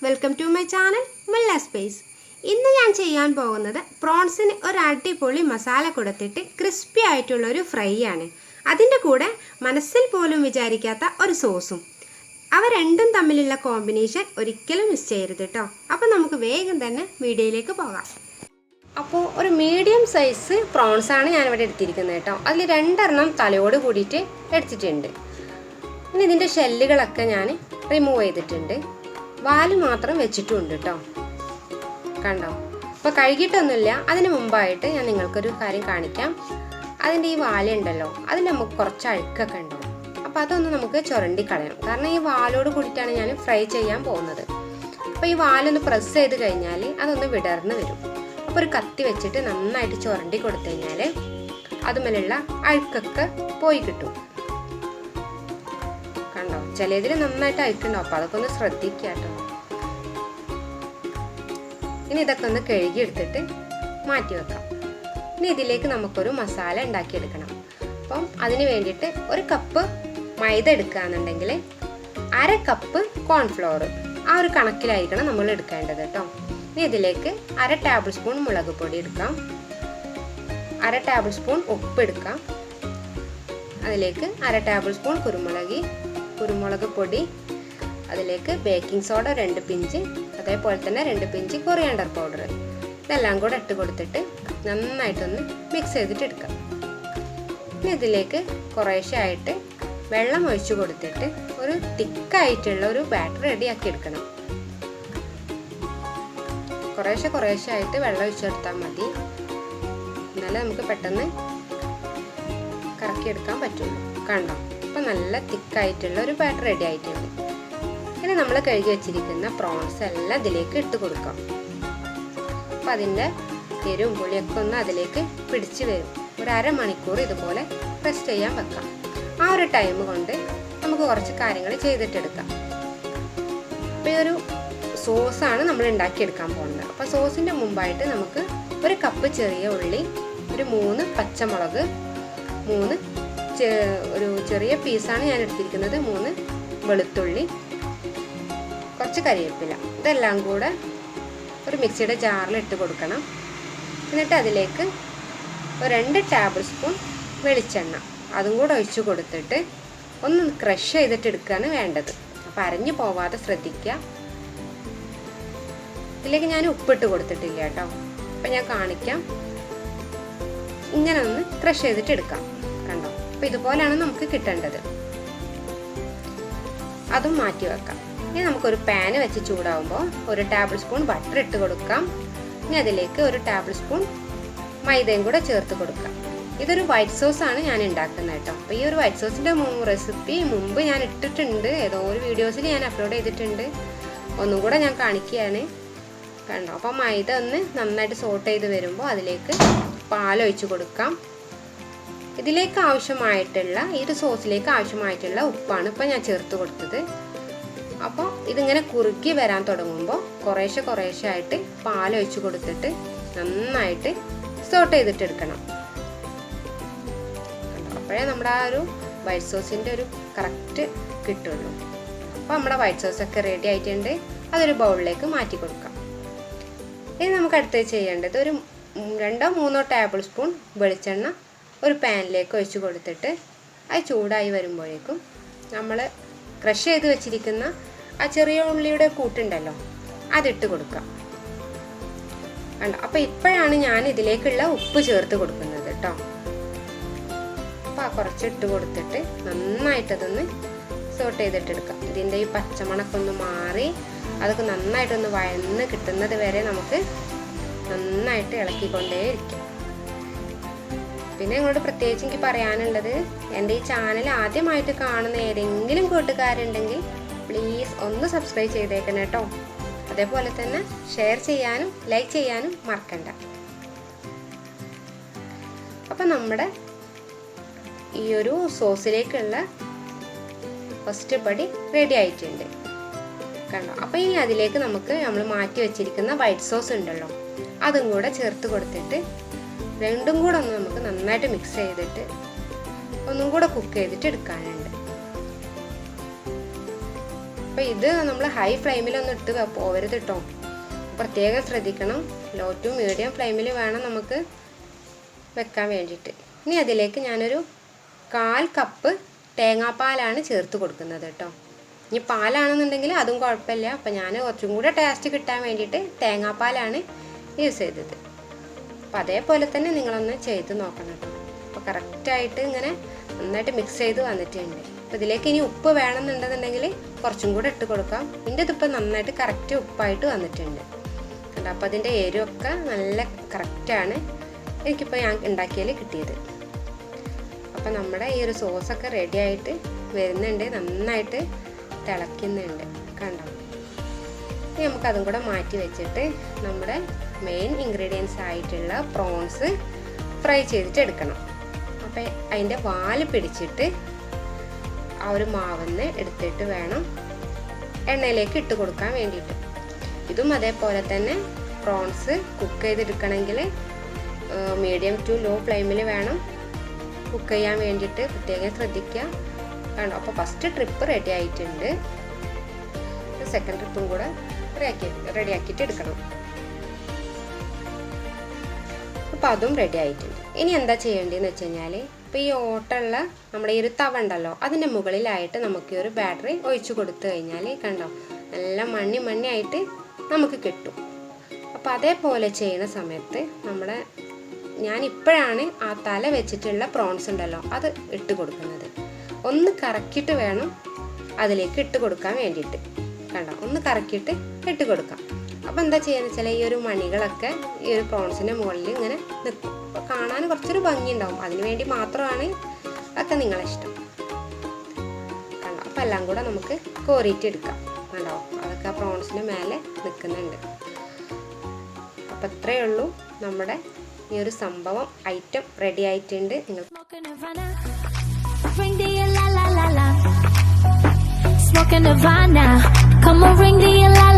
Welcome to my channel മുല്ല space. ഇന്ന് ഞാൻ ചെയ്യാൻ പോകുന്നത് പ്രോൺസിന് ഒരു അടിപൊളി മസാല കൊടുത്തിട്ട് ക്രിസ്പി ആയിട്ടുള്ള ഒരു ഫ്രൈ ആണ്. അതിൻ്റെ കൂടെ മനസ്സിൽ പോലും വിചാരിക്കാത്ത ഒരു സോസും. അവ രണ്ടും തമ്മിലുള്ള കോമ്പിനേഷൻ ഒരിക്കലും മിസ് ചെയ്യരുത് കേട്ടോ. അപ്പോൾ നമുക്ക് വേഗം തന്നെ വീഡിയോയിലേക്ക് പോകാം. അപ്പോൾ ഒരു മീഡിയം സൈസ് പ്രോൺസാണ് ഞാനിവിടെ എടുത്തിരിക്കുന്നത് കേട്ടോ. അതിൽ 2 എണ്ണം തലയോട് കൂടിയിട്ട് എടുത്തിട്ടുണ്ട്. ഇനി ഇതിൻ്റെ ഷെല്ലുകളൊക്കെ ഞാൻ റിമൂവ് ചെയ്തിട്ടുണ്ട്. വാല് മാത്രം വെച്ചിട്ടുണ്ട് കേട്ടോ. കണ്ടോ? അപ്പോൾ കഴുകിയിട്ടൊന്നുമില്ല. അതിന് മുമ്പായിട്ട് ഞാൻ നിങ്ങൾക്കൊരു കാര്യം കാണിക്കാം. അതിൻ്റെ ഈ വാലുണ്ടല്ലോ, അതിൽ നമുക്ക് കുറച്ച് അഴുക്കൊക്കെ ഉണ്ടാവും. അപ്പോൾ അതൊന്ന് നമുക്ക് ചുരണ്ടി കളയണം. കാരണം ഈ വാലോട് കൂടിയിട്ടാണ് ഞാൻ ഫ്രൈ ചെയ്യാൻ പോകുന്നത്. അപ്പോൾ ഈ വാലൊന്ന് പ്രസ് ചെയ്ത് കഴിഞ്ഞാൽ അതൊന്ന് വിടർന്ന് വരും. അപ്പോൾ ഒരു കത്തി വെച്ചിട്ട് നന്നായിട്ട് ചുരണ്ടി കൊടുത്തു കഴിഞ്ഞാൽ അതുമേലുള്ള അഴുക്കൊക്കെ പോയി കിട്ടും. കണ്ടോ? ചിലതിൽ നന്നായിട്ട് അഴുക്കുണ്ടാവും. അപ്പോൾ അതൊക്കെ ഒന്ന് ശ്രദ്ധിക്കുക കേട്ടോ. ഇനി ഇതൊക്കെ ഒന്ന് കഴുകി എടുത്തിട്ട് മാറ്റി വെക്കാം. ഇനി ഇതിലേക്ക് നമുക്കൊരു മസാല ഉണ്ടാക്കിയെടുക്കണം. അപ്പം അതിന് വേണ്ടിയിട്ട് 1 കപ്പ് മൈദ എടുക്കുകയാണെന്നുണ്ടെങ്കിൽ 1/2 കപ്പ് കോൺഫ്ലവർ, ആ ഒരു കണക്കിലായിരിക്കണം നമ്മൾ എടുക്കേണ്ടത് കേട്ടോ. ഇനി ഇതിലേക്ക് 1/2 ടേബിൾ സ്പൂൺ മുളക് പൊടി എടുക്കാം, 1/2 ടേബിൾ സ്പൂൺ ഉപ്പ് എടുക്കാം, അതിലേക്ക് 1/2 ടേബിൾ സ്പൂൺ കുരുമുളക് പൊടി, അതിലേക്ക് ബേക്കിംഗ് സോഡ 2 പിഞ്ച്, അതേപോലെ തന്നെ 2 പിഞ്ച് കൊറിയാണ്ടർ പൗഡർ. ഇതെല്ലാം കൂടെ ഇട്ട് കൊടുത്തിട്ട് നന്നായിട്ടൊന്ന് മിക്സ് ചെയ്തിട്ട് എടുക്കാം. ഇനി ഇതിലേക്ക് കുറേശ്ശെ ആയിട്ട് വെള്ളം ഒഴിച്ചു കൊടുത്തിട്ട് ഒരു തിക്കായിട്ടുള്ള ഒരു ബാറ്റർ റെഡിയാക്കി എടുക്കണം. കുറേശ്ശെ ആയിട്ട് വെള്ളം ഒഴിച്ചെടുത്താൽ മതി. എന്നാലേ നമുക്ക് പെട്ടെന്ന് കറക്കിയെടുക്കാൻ പറ്റുള്ളൂ. കണ്ടോ? അപ്പോൾ നല്ല തിക്കായിട്ടുള്ള ഒരു ബാറ്റർ റെഡി ആയിട്ടുണ്ട്. ഇനി നമ്മൾ കഴുകി വെച്ചിരിക്കുന്ന പ്രോൺസ് എല്ലാം ഇതിലേക്ക് ഇട്ട് കൊടുക്കാം. അപ്പോൾ അതിൻ്റെ എരിവും പുളിയൊക്കെ ഒന്ന് അതിലേക്ക് പിടിച്ച് വരും. ഒരു 1/2 മണിക്കൂർ ഇതുപോലെ റെസ്റ്റ് ചെയ്യാൻ വെക്കാം. ആ ഒരു ടൈം കൊണ്ട് നമുക്ക് കുറച്ച് കാര്യങ്ങൾ ചെയ്തിട്ടെടുക്കാം. അപ്പോൾ ഈ ഒരു സോസാണ് നമ്മൾ ഉണ്ടാക്കിയെടുക്കാൻ പോകുന്നത്. അപ്പോൾ സോസിൻ്റെ മുമ്പായിട്ട് നമുക്ക് 1 കപ്പ് ചെറിയ ഉള്ളി, ഒരു 3 പച്ചമുളക്, 3 ഒരു ചെറിയ പീസാണ് ഞാൻ എടുത്തിരിക്കുന്നത്, 3 വെളുത്തുള്ളി, കുറച്ച് കരിവേപ്പില, ഇതെല്ലാം കൂടെ ഒരു മിക്സിയുടെ ജാറിൽ ഇട്ട് കൊടുക്കണം. എന്നിട്ട് അതിലേക്ക് ഒരു 2 ടേബിൾ സ്പൂൺ വെളിച്ചെണ്ണ അതും കൂടെ ഒഴിച്ച് കൊടുത്തിട്ട് ഒന്ന് ക്രഷ് ചെയ്തിട്ട് എടുക്കുകയാണ് വേണ്ടത്. അപ്പോൾ അരഞ്ഞു പോവാതെ ശ്രദ്ധിക്കുക. ഇതിലേക്ക് ഞാൻ ഉപ്പിട്ട് കൊടുത്തിട്ടില്ല കേട്ടോ. അപ്പം ഞാൻ കാണിക്കാം. ഇങ്ങനെ ഒന്ന് ക്രഷ് ചെയ്തിട്ട് എടുക്കാം. കണ്ടോ? അപ്പോൾ ഇതുപോലെയാണ് നമുക്ക് കിട്ടേണ്ടത്. അതും മാറ്റി വെക്കാം. ഇനി നമുക്കൊരു പാന് വെച്ച് ചൂടാവുമ്പോൾ 1 ടേബിൾ സ്പൂൺ ബട്ടർ ഇട്ട് കൊടുക്കാം. ഇനി അതിലേക്ക് 1 ടേബിൾ സ്പൂൺ മൈദയും കൂടെ ചേർത്ത് കൊടുക്കാം. ഇതൊരു വൈറ്റ് സോസാണ് ഞാൻ ഉണ്ടാക്കുന്നത് കേട്ടോ. അപ്പോൾ ഈ ഒരു വൈറ്റ് സോസിൻ്റെ റെസിപ്പി മുമ്പ് ഞാൻ ഇട്ടിട്ടുണ്ട്, ഏതോ ഒരു വീഡിയോസിൽ ഞാൻ അപ്ലോഡ് ചെയ്തിട്ടുണ്ട്. ഒന്നും കൂടെ ഞാൻ കാണിക്കുകയാണ്. കണ്ടോ? അപ്പോൾ മൈദ ഒന്ന് നന്നായിട്ട് സോട്ട് ചെയ്ത് വരുമ്പോൾ അതിലേക്ക് പാലൊഴിച്ച് കൊടുക്കാം. ഇതിലേക്ക് ആവശ്യമായിട്ടുള്ള ഈ ഒരു സോസിലേക്ക് ആവശ്യമായിട്ടുള്ള ഉപ്പാണ് ഇപ്പോൾ ഞാൻ ചേർത്ത് കൊടുത്തത്. അപ്പോൾ ഇതിങ്ങനെ കുറുക്കി വരാൻ തുടങ്ങുമ്പോൾ കുറേശ്ശെ ആയിട്ട് പാലൊഴിച്ച് കൊടുത്തിട്ട് നന്നായിട്ട് സോട്ട് ചെയ്തിട്ട് എടുക്കണം. അപ്പോഴേ നമ്മുടെ ആ ഒരു വൈറ്റ് സോസിൻ്റെ ഒരു കറക്റ്റ് കിട്ടുള്ളൂ. അപ്പോൾ നമ്മുടെ വൈറ്റ് സോസൊക്കെ റെഡി ആയിട്ടുണ്ട്. അതൊരു ബൗളിലേക്ക് മാറ്റി കൊടുക്കാം. ഇനി നമുക്ക് അടുത്ത് ചെയ്യേണ്ടത് ഒരു 2-3 ടേബിൾ സ്പൂൺ വെളിച്ചെണ്ണ ഒരു പാനിലേക്ക് ഒഴിച്ച് കൊടുത്തിട്ട് അത് ചൂടായി വരുമ്പോഴേക്കും നമ്മൾ ക്രഷ് ചെയ്ത് വെച്ചിരിക്കുന്ന ആ ചെറിയ ഉള്ളിയുടെ കൂട്ടുണ്ടല്ലോ, അതിട്ട് കൊടുക്കാം. കണ്ടോ? അപ്പോൾ ഇപ്പോഴാണ് ഞാൻ ഇതിലേക്കുള്ള ഉപ്പ് ചേർത്ത് കൊടുക്കുന്നത് കേട്ടോ. അപ്പോൾ കുറച്ചിട്ട് കൊടുത്തിട്ട് നന്നായിട്ടതൊന്ന് സോട്ട് ചെയ്തിട്ടെടുക്കാം. ഇതിൻ്റെ ഈ പച്ചമണക്കൊന്ന് മാറി അതൊക്കെ നന്നായിട്ടൊന്ന് വഴന്ന് കിട്ടുന്നത് വരെ നമുക്ക് നന്നായിട്ട് ഇളക്കിക്കൊണ്ടേയിരിക്കും. പിന്നെ നിങ്ങളോട് പ്രത്യേകിച്ച് എനിക്ക് പറയാനുള്ളത്, എൻ്റെ ഈ ചാനൽ ആദ്യമായിട്ട് കാണുന്ന ഏതെങ്കിലും കൂട്ടുകാരുണ്ടെങ്കിൽ പ്ലീസ് ഒന്ന് സബ്സ്ക്രൈബ് ചെയ്തേക്കണം കേട്ടോ. അതേപോലെ തന്നെ ഷെയർ ചെയ്യാനും ലൈക്ക് ചെയ്യാനും മറക്കണ്ട. അപ്പം നമ്മുടെ ഈ ഒരു സോസിലേക്കുള്ള ഫസ്റ്റ് പടി റെഡി ആയിട്ടുണ്ട്. കണ്ടോ? അപ്പോൾ ഇനി അതിലേക്ക് നമുക്ക് നമ്മൾ മാറ്റി വെച്ചിരിക്കുന്ന വൈറ്റ് സോസ് ഉണ്ടല്ലോ, അതും കൂടെ ചേർത്ത് കൊടുത്തിട്ട് രണ്ടും കൂടെ ഒന്ന് നമുക്ക് നന്നായിട്ട് മിക്സ് ചെയ്തിട്ട് ഒന്നും കൂടെ കുക്ക് ചെയ്തിട്ട് എടുക്കാനുണ്ട്. അപ്പോൾ ഇത് നമ്മൾ ഹൈ ഫ്ലെയിമിലൊന്നും ഇട്ട് പോവരുത് കേട്ടോ, പ്രത്യേകം ശ്രദ്ധിക്കണം. ലോ ടു മീഡിയം ഫ്ലെയിമിൽ വേണം നമുക്ക് വെക്കാൻ വേണ്ടിയിട്ട്. ഇനി അതിലേക്ക് ഞാനൊരു 1/4 കപ്പ് തേങ്ങാപ്പാലാണ് ചേർത്ത് കൊടുക്കുന്നത് കേട്ടോ. ഇനി പാലാണെന്നുണ്ടെങ്കിൽ അതും കുഴപ്പമില്ല. അപ്പം ഞാൻ കുറച്ചും കൂടെ ടേസ്റ്റ് കിട്ടാൻ വേണ്ടിയിട്ട് തേങ്ങാപ്പാലാണ് യൂസ് ചെയ്തത്. അപ്പോൾ അതേപോലെ തന്നെ നിങ്ങളൊന്ന് ചെയ്ത് നോക്കണം കേട്ടോ. അപ്പോൾ കറക്റ്റായിട്ട് ഇങ്ങനെ നന്നായിട്ട് മിക്സ് ചെയ്ത് വന്നിട്ടുണ്ട്. അപ്പോൾ ഇതിലേക്ക് ഇനി ഉപ്പ് വേണമെന്നുണ്ടെന്നുണ്ടെങ്കിൽ കുറച്ചും കൂടെ ഇട്ട് കൊടുക്കാം. ഇതിൻ്റെ ഇതിപ്പോൾ നന്നായിട്ട് കറക്റ്റ് ഉപ്പായിട്ട് വന്നിട്ടുണ്ട് കണ്ടോ. അപ്പോൾ അതിൻ്റെ എരിവൊക്കെ നല്ല കറക്റ്റാണ് എനിക്കിപ്പോൾ ഞാൻ ഉണ്ടാക്കിയതിൽ കിട്ടിയത്. അപ്പോൾ നമ്മുടെ ഈ ഒരു സോസൊക്കെ റെഡി ആയിട്ട് വരുന്നുണ്ട്, നന്നായിട്ട് തിളയ്ക്കുന്നുണ്ട് കണ്ടോ. ഇനി നമുക്കതും കൂടെ മാറ്റി വെച്ചിട്ട് നമ്മുടെ മെയിൻ ഇൻഗ്രീഡിയൻസ് ആയിട്ടുള്ള പ്രോൺസ് ഫ്രൈ ചെയ്തിട്ട് എടുക്കണം. അപ്പോൾ അതിൻ്റെ വാല് പിടിച്ചിട്ട് ആ ഒരു മാവിന്ന് എടുത്തിട്ട് വേണം എണ്ണയിലേക്ക് ഇട്ട് കൊടുക്കാൻ വേണ്ടിയിട്ട്. ഇതും അതേപോലെ തന്നെ പ്രോൺസ് കുക്ക് ചെയ്തെടുക്കണമെങ്കിൽ മീഡിയം ടു ലോ ഫ്ലെയിമിൽ വേണം കുക്ക് ചെയ്യാൻ വേണ്ടിയിട്ട്, പ്രത്യേകം ശ്രദ്ധിക്കുക കണ്ടോ. അപ്പോൾ ഫസ്റ്റ് ട്രിപ്പ് റെഡി ആയിട്ടുണ്ട്, സെക്കൻഡ് ട്രിപ്പും കൂടെ റെഡിയാക്കിയിട്ട് എടുക്കണം. അപ്പോൾ അതും റെഡി ആയിട്ടുണ്ട്. ഇനി എന്താ ചെയ്യേണ്ടതെന്ന് വെച്ച് കഴിഞ്ഞാൽ, ഇപ്പോൾ ഈ ഓട്ടമുള്ള നമ്മുടെ ഈ ഒരു തവ ഉണ്ടല്ലോ, അതിൻ്റെ മുകളിലായിട്ട് നമുക്ക് ഈ ഒരു ബാറ്ററി ഒഴിച്ചു കൊടുത്തു കഴിഞ്ഞാൽ കണ്ടോ നല്ല മണ്ണിയായിട്ട് നമുക്ക് കിട്ടും. അപ്പോൾ അതേപോലെ ചെയ്യുന്ന സമയത്ത് ഞാനിപ്പോഴാണ് ആ തല വെച്ചിട്ടുള്ള പ്രോൺസ് ഉണ്ടല്ലോ അത് ഇട്ട് കൊടുക്കുന്നത്. ഒന്ന് കറക്കിയിട്ട് വേണം അതിലേക്ക് ഇട്ട് കൊടുക്കാൻ വേണ്ടിയിട്ട് കണ്ടോ, ഒന്ന് കറക്കിയിട്ട് ഇട്ട് കൊടുക്കാം. അപ്പോൾ എന്താ ചെയ്യുന്നത് വെച്ചാൽ ഈ ഒരു മണികളൊക്കെ ഈ ഒരു പ്രോൺസിൻ്റെ മുകളിൽ ഇങ്ങനെ നിൽക്കും. അപ്പോൾ കാണാൻ കുറച്ചൊരു ഭംഗി ഉണ്ടാവും, അതിന് വേണ്ടി മാത്രമാണ്. അതൊക്കെ നിങ്ങളെ ഇഷ്ടം കണ്ടോ. അപ്പോൾ എല്ലാം കൂടെ നമുക്ക് കോരിയിട്ട് എടുക്കാം കണ്ടോ, അതൊക്കെ ആ പ്രോൺസിൻ്റെ മേലെ നിൽക്കുന്നുണ്ട്. അപ്പോൾ ഇത്രയേ ഉള്ളൂ, നമ്മുടെ ഈ ഒരു സംഭവം ഐറ്റം റെഡി ആയിട്ടുണ്ട്. നിങ്ങൾ Smoking Nirvana, come on ring the la la